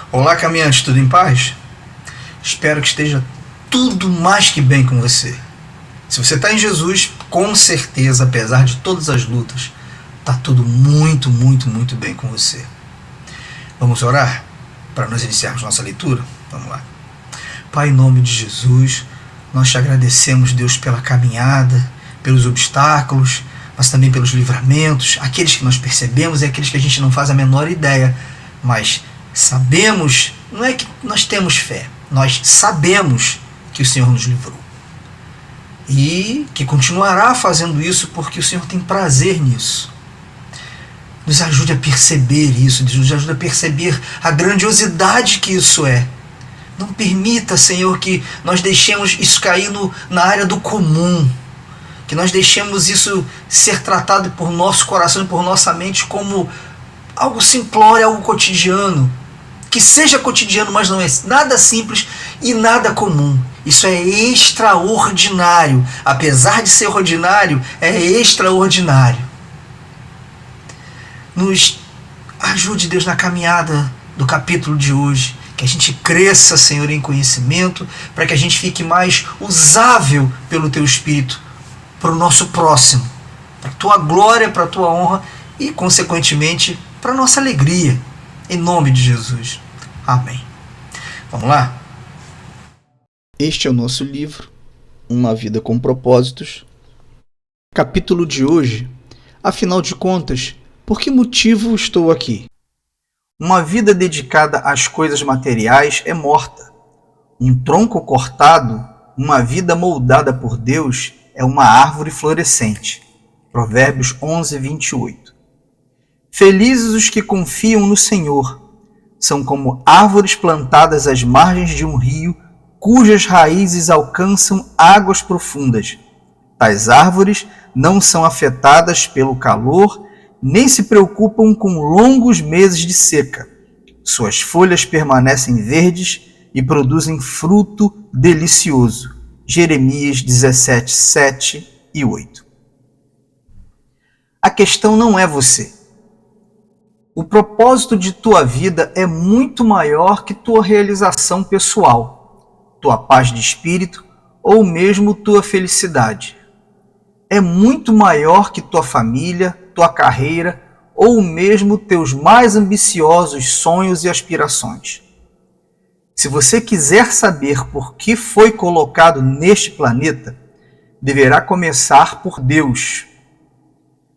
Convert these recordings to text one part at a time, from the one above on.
Olá, caminhante, tudo em paz? Espero que esteja tudo mais que bem com você. Se você está em Jesus, com certeza, apesar de todas as lutas, está tudo muito, muito, muito bem com você. Vamos orar para nós iniciarmos nossa leitura? Vamos lá. Pai, em nome de Jesus, nós te agradecemos, Deus, pela caminhada, pelos obstáculos, mas também pelos livramentos, aqueles que nós percebemos e aqueles que a gente não faz a menor ideia, mas sabemos, não é que nós temos fé, nós sabemos que o Senhor nos livrou. E que continuará fazendo isso porque o Senhor tem prazer nisso. Nos ajude a perceber isso, nos ajude a perceber a grandiosidade que isso é. Não permita, Senhor, que nós deixemos isso cair na área do comum, que nós deixemos isso ser tratado por nosso coração e por nossa mente como algo simplório, algo cotidiano. Que seja cotidiano, mas não é nada simples e nada comum. Isso é extraordinário. Apesar de ser ordinário, é extraordinário. Nos ajude, Deus, na caminhada do capítulo de hoje. Que a gente cresça, Senhor, em conhecimento, para que a gente fique mais usável pelo Teu Espírito para o nosso próximo, para a Tua glória, para a Tua honra e, consequentemente, para a nossa alegria. Em nome de Jesus. Amém. Vamos lá? Este é o nosso livro, Uma Vida com Propósitos. Capítulo de hoje. Afinal de contas, por que motivo estou aqui? Uma vida dedicada às coisas materiais é morta. Um tronco cortado, uma vida moldada por Deus, é uma árvore florescente. Provérbios 11, 28. Felizes os que confiam no Senhor. São como árvores plantadas às margens de um rio, cujas raízes alcançam águas profundas. Tais árvores não são afetadas pelo calor, nem se preocupam com longos meses de seca. Suas folhas permanecem verdes e produzem fruto delicioso. Jeremias 17, 7 e 8. A questão não é você. O propósito de tua vida é muito maior que tua realização pessoal, tua paz de espírito ou mesmo tua felicidade. É muito maior que tua família, tua carreira ou mesmo teus mais ambiciosos sonhos e aspirações. Se você quiser saber por que foi colocado neste planeta, deverá começar por Deus.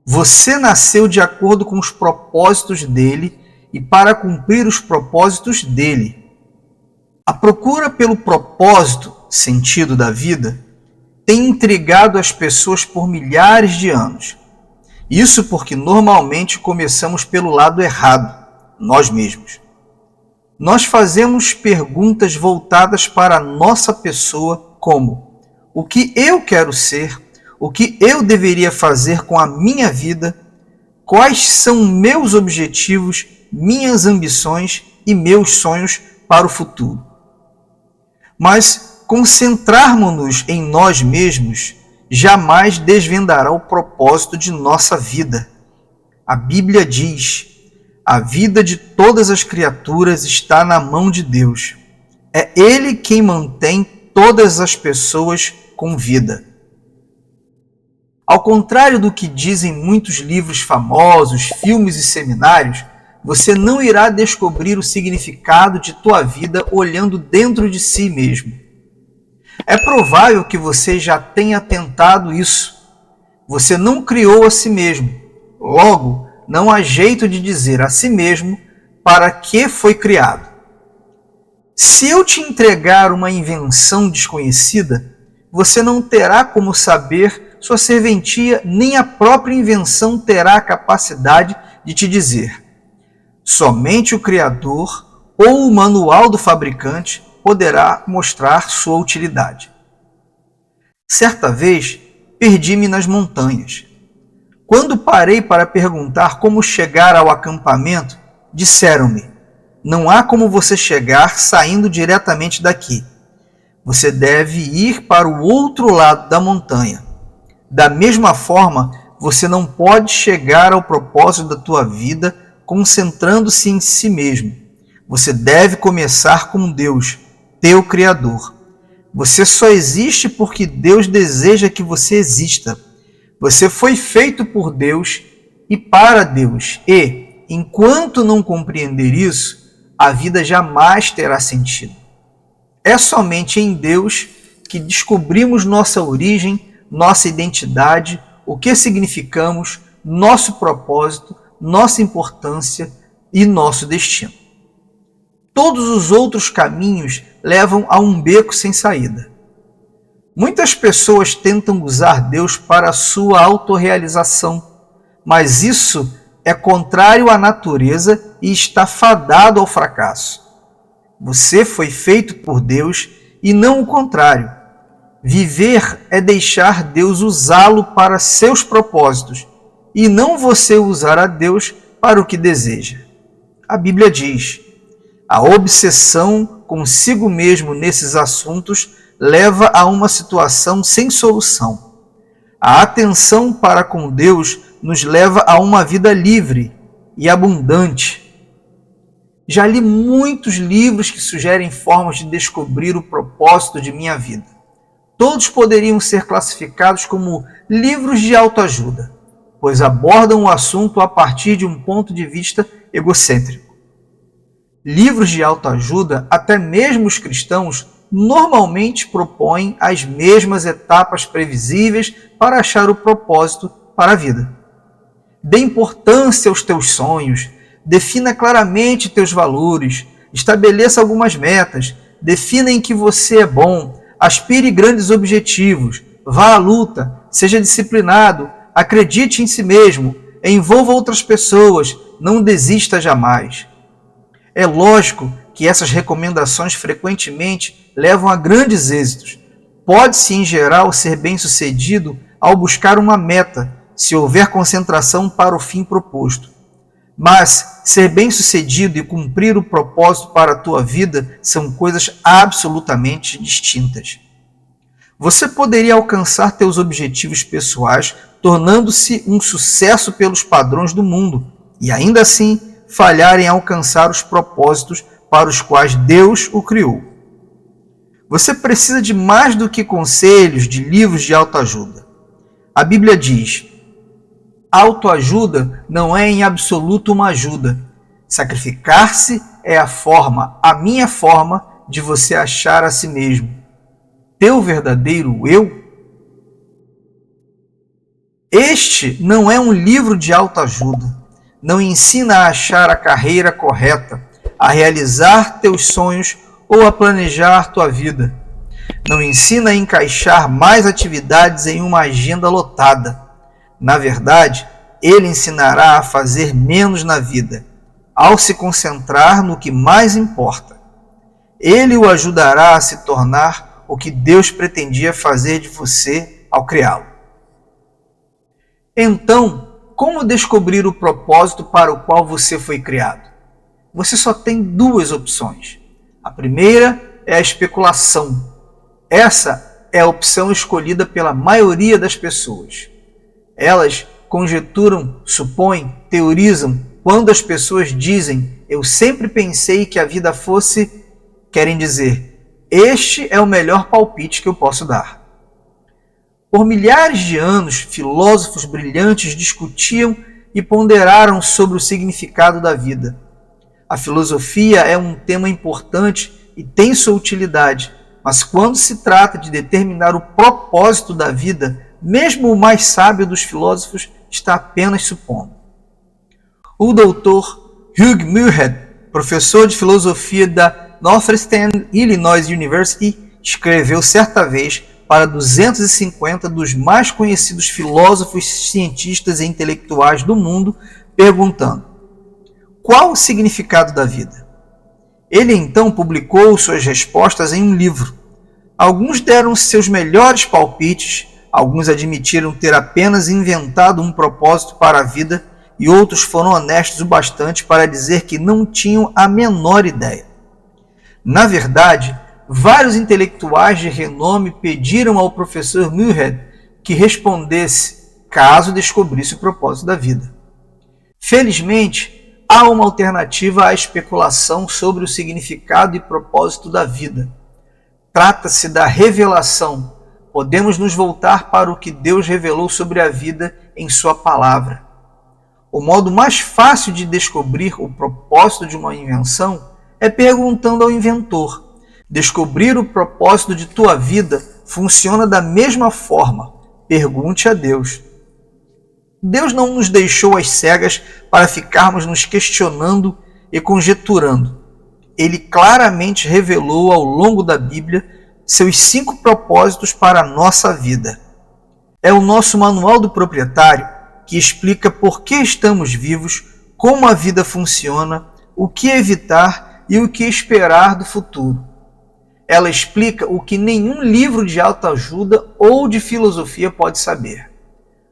Você nasceu de acordo com os propósitos dele e para cumprir os propósitos dele. A procura pelo propósito, sentido da vida, tem intrigado as pessoas por milhares de anos. Isso porque normalmente começamos pelo lado errado, nós mesmos. Nós fazemos perguntas voltadas para a nossa pessoa como: o que eu quero ser? O que eu deveria fazer com a minha vida? Quais são meus objetivos, minhas ambições e meus sonhos para o futuro? Mas concentrarmos-nos em nós mesmos jamais desvendará o propósito de nossa vida. A Bíblia diz: a vida de todas as criaturas está na mão de Deus. É Ele quem mantém todas as pessoas com vida. Ao contrário do que dizem muitos livros famosos, filmes e seminários, você não irá descobrir o significado de tua vida olhando dentro de si mesmo. É provável que você já tenha tentado isso. Você não criou a si mesmo. Logo, não há jeito de dizer a si mesmo para que foi criado. Se eu te entregar uma invenção desconhecida, você não terá como saber sua serventia, nem a própria invenção terá a capacidade de te dizer. Somente o Criador ou o manual do fabricante poderá mostrar sua utilidade. Certa vez, perdi-me nas montanhas. Quando parei para perguntar como chegar ao acampamento, disseram-me: não há como você chegar saindo diretamente daqui. Você deve ir para o outro lado da montanha. Da mesma forma, você não pode chegar ao propósito da tua vida concentrando-se em si mesmo, Você deve começar com Deus, teu Criador. Você só existe porque Deus deseja que você exista. Você foi feito por Deus e para Deus. E, enquanto não compreender isso, a vida jamais terá sentido. É somente em Deus que descobrimos nossa origem, nossa identidade, o que significamos, nosso propósito, nossa importância e nosso destino. Todos os outros caminhos levam a um beco sem saída. Muitas pessoas tentam usar Deus para a sua autorrealização, mas isso é contrário à natureza e está fadado ao fracasso. Você foi feito por Deus e não o contrário. Viver é deixar Deus usá-lo para seus propósitos e não você usar a Deus para o que deseja. A Bíblia diz: a obsessão consigo mesmo nesses assuntos leva a uma situação sem solução. A atenção para com Deus nos leva a uma vida livre e abundante. Já li muitos livros que sugerem formas de descobrir o propósito de minha vida. Todos poderiam ser classificados como livros de autoajuda, pois abordam o assunto a partir de um ponto de vista egocêntrico. Livros de autoajuda, até mesmo os cristãos, normalmente propõem as mesmas etapas previsíveis para achar o propósito para a vida. Dê importância aos teus sonhos, defina claramente teus valores, estabeleça algumas metas, defina em que você é bom, aspire grandes objetivos, vá à luta, seja disciplinado, acredite em si mesmo, envolva outras pessoas, não desista jamais. É lógico que essas recomendações frequentemente levam a grandes êxitos. Pode-se, em geral, ser bem-sucedido ao buscar uma meta, se houver concentração para o fim proposto. Mas ser bem-sucedido e cumprir o propósito para a tua vida são coisas absolutamente distintas. Você poderia alcançar teus objetivos pessoais tornando-se um sucesso pelos padrões do mundo e ainda assim falhar em alcançar os propósitos para os quais Deus o criou. Você precisa de mais do que conselhos de livros de autoajuda. A Bíblia diz: autoajuda não é em absoluto uma ajuda. Sacrificar-se é a minha forma de você achar a si mesmo. Teu verdadeiro eu? Este não é um livro de autoajuda. Não ensina a achar a carreira correta, a realizar teus sonhos ou a planejar tua vida. Não ensina a encaixar mais atividades em uma agenda lotada. Na verdade, ele ensinará a fazer menos na vida, ao se concentrar no que mais importa. Ele o ajudará a se tornar o que Deus pretendia fazer de você ao criá-lo. Então, como descobrir o propósito para o qual você foi criado? Você só tem duas opções. A primeira é a especulação. Essa é a opção escolhida pela maioria das pessoas. Elas conjecturam, supõem, teorizam. Quando as pessoas dizem "eu sempre pensei que a vida fosse", querem dizer "este é o melhor palpite que eu posso dar". Por milhares de anos, filósofos brilhantes discutiam e ponderaram sobre o significado da vida. A filosofia é um tema importante e tem sua utilidade, mas quando se trata de determinar o propósito da vida, mesmo o mais sábio dos filósofos está apenas supondo. O Dr. Hugh Muirhead, professor de filosofia da Northeastern Illinois University, escreveu certa vez para 250 dos mais conhecidos filósofos, cientistas e intelectuais do mundo, perguntando: qual o significado da vida? Ele então publicou suas respostas em um livro. Alguns deram seus melhores palpites, alguns admitiram ter apenas inventado um propósito para a vida e outros foram honestos o bastante para dizer que não tinham a menor ideia. Na verdade, vários intelectuais de renome pediram ao professor Muirhead que respondesse caso descobrisse o propósito da vida. Felizmente, há uma alternativa à especulação sobre o significado e propósito da vida. Trata-se da revelação. Podemos nos voltar para o que Deus revelou sobre a vida em sua palavra. O modo mais fácil de descobrir o propósito de uma invenção é perguntando ao inventor. Descobrir o propósito de tua vida funciona da mesma forma. Pergunte a Deus. Deus não nos deixou às cegas para ficarmos nos questionando e conjecturando. Ele claramente revelou ao longo da Bíblia seus 5 propósitos para a nossa vida. É o nosso manual do proprietário que explica por que estamos vivos, como a vida funciona, o que evitar e o que esperar do futuro. Ela explica o que nenhum livro de autoajuda ou de filosofia pode saber.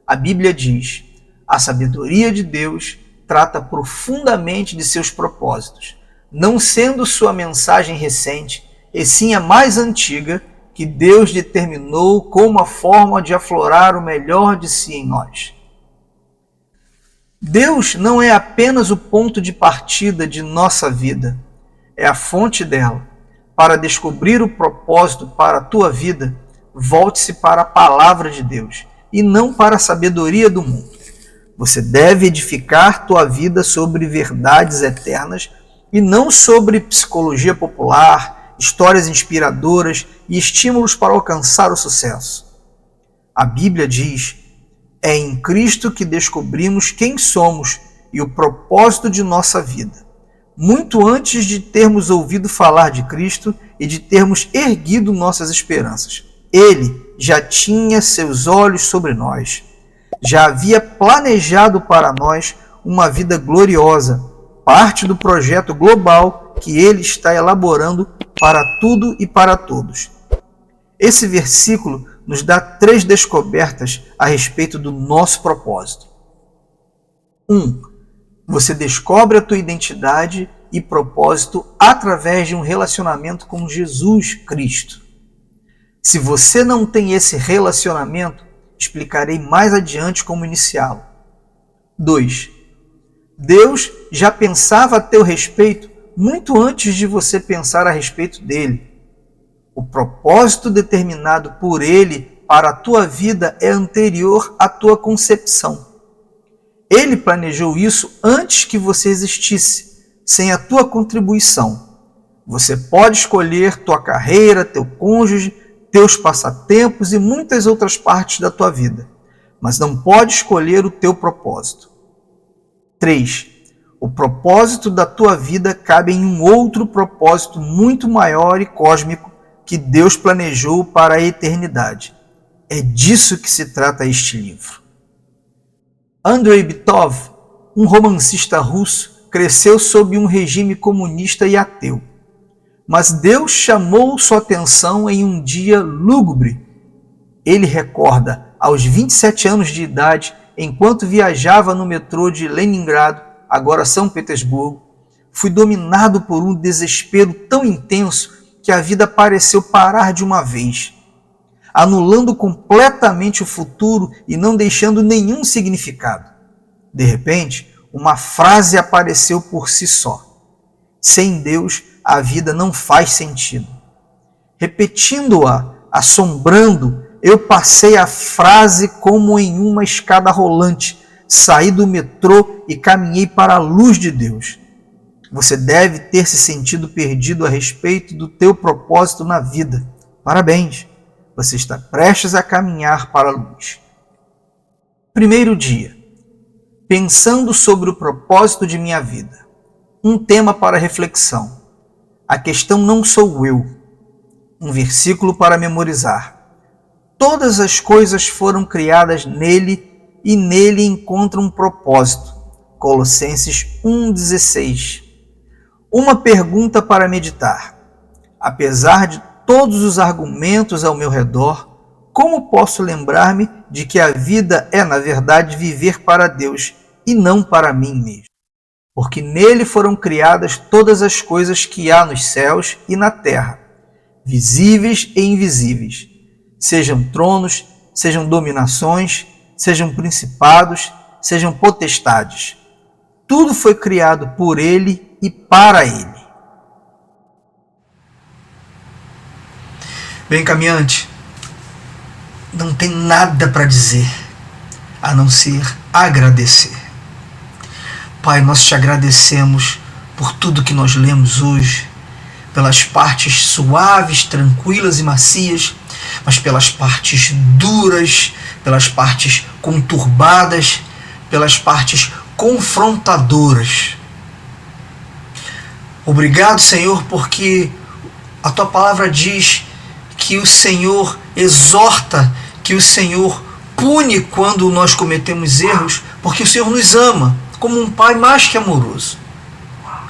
A Bíblia diz: a sabedoria de Deus trata profundamente de seus propósitos, não sendo sua mensagem recente, e sim a mais antiga, que Deus determinou como a forma de aflorar o melhor de si em nós. Deus não é apenas o ponto de partida de nossa vida, é a fonte dela. Para descobrir o propósito para a tua vida, volte-se para a palavra de Deus e não para a sabedoria do mundo. Você deve edificar tua vida sobre verdades eternas e não sobre psicologia popular, histórias inspiradoras e estímulos para alcançar o sucesso. A Bíblia diz: é em Cristo que descobrimos quem somos e o propósito de nossa vida. Muito antes de termos ouvido falar de Cristo e de termos erguido nossas esperanças, Ele já tinha seus olhos sobre nós. Já havia planejado para nós uma vida gloriosa, parte do projeto global que Ele está elaborando para tudo e para todos. Esse versículo nos dá 3 descobertas a respeito do nosso propósito. 1. Você descobre a tua identidade e propósito através de um relacionamento com Jesus Cristo. Se você não tem esse relacionamento, explicarei mais adiante como iniciá-lo. 2. Deus já pensava a teu respeito muito antes de você pensar a respeito dele. O propósito determinado por Ele para a tua vida é anterior à tua concepção. Ele planejou isso antes que você existisse, sem a tua contribuição. Você pode escolher tua carreira, teu cônjuge, teus passatempos e muitas outras partes da tua vida, mas não pode escolher o teu propósito. 3. O propósito da tua vida cabe em um outro propósito muito maior e cósmico que Deus planejou para a eternidade. É disso que se trata este livro. Andrei Bitov, um romancista russo, cresceu sob um regime comunista e ateu. Mas Deus chamou sua atenção em um dia lúgubre. Ele recorda, aos 27 anos de idade, enquanto viajava no metrô de Leningrado, agora São Petersburgo, fui dominado por um desespero tão intenso que a vida pareceu parar de uma vez, anulando completamente o futuro e não deixando nenhum significado. De repente, uma frase apareceu por si só: sem Deus, a vida não faz sentido. Repetindo-a, assombrando, eu passei a frase como em uma escada rolante, saí do metrô e caminhei para a luz de Deus. Você deve ter se sentido perdido a respeito do teu propósito na vida. Parabéns! Você está prestes a caminhar para a luz. Primeiro dia. Pensando sobre o propósito de minha vida. Um tema para reflexão. A questão não sou eu. Um versículo para memorizar. Todas as coisas foram criadas nele e nele encontram um propósito. Colossenses 1,16. Uma pergunta para meditar. Apesar de todos os argumentos ao meu redor, como posso lembrar-me de que a vida é, na verdade, viver para Deus e não para mim mesmo? Porque nele foram criadas todas as coisas que há nos céus e na terra, visíveis e invisíveis, sejam tronos, sejam dominações, sejam principados, sejam potestades. tudo foi criado por Ele e para Ele. Bem, caminhante, não tem nada para dizer a não ser agradecer. Pai, nós te agradecemos por tudo que nós lemos hoje, pelas partes suaves, tranquilas e macias, mas pelas partes duras, pelas partes conturbadas, pelas partes confrontadoras. Obrigado, Senhor, porque a tua palavra diz que o Senhor exorta, que o Senhor pune quando nós cometemos erros, porque o Senhor nos ama como um Pai mais que amoroso.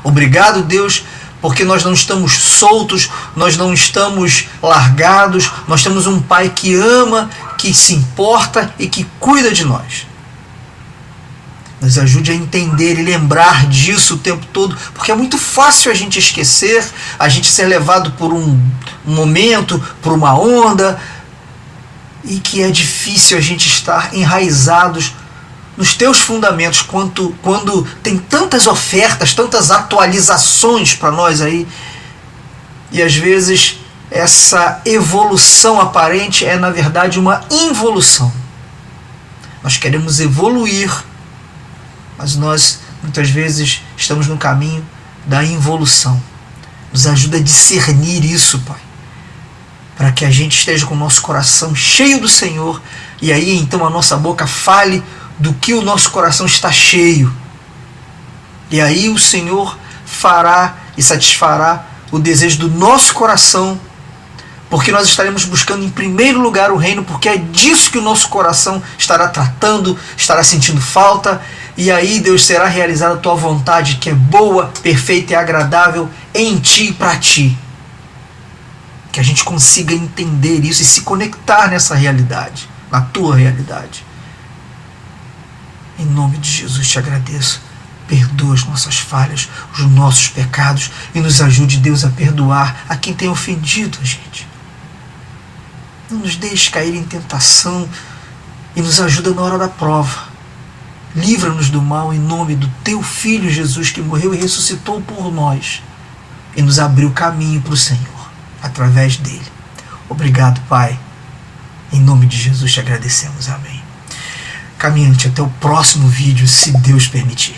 Obrigado, Deus, porque nós não estamos soltos, nós não estamos largados, nós temos um Pai que ama, que se importa e que cuida de nós. Nos ajude a entender e lembrar disso o tempo todo, porque é muito fácil a gente esquecer, a gente ser levado por um momento, por uma onda, e que é difícil a gente estar enraizados nos teus fundamentos quando tem tantas ofertas, tantas atualizações para nós aí, e às vezes essa evolução aparente é na verdade uma involução. Nós queremos evoluir, mas nós muitas vezes estamos no caminho da involução. Nos ajuda a discernir isso, Pai, para que a gente esteja com o nosso coração cheio do Senhor, e aí então a nossa boca fale do que o nosso coração está cheio. E aí o Senhor fará e satisfará o desejo do nosso coração, porque nós estaremos buscando em primeiro lugar o reino, porque é disso que o nosso coração estará tratando, estará sentindo falta, e aí, Deus, será realizada a tua vontade, que é boa, perfeita e agradável em ti e para ti. Que a gente consiga entender isso e se conectar nessa realidade, na tua realidade. Em nome de Jesus te agradeço. Perdoa as nossas falhas, os nossos pecados, e nos ajude, Deus, a perdoar a quem tem ofendido a gente. Não nos deixe cair em tentação e nos ajuda na hora da prova. Livra-nos do mal em nome do teu Filho Jesus, que morreu e ressuscitou por nós e nos abriu caminho para o Senhor através dele. Obrigado, Pai. Em nome de Jesus te agradecemos. Amém. Caminhante, até o próximo vídeo, se Deus permitir.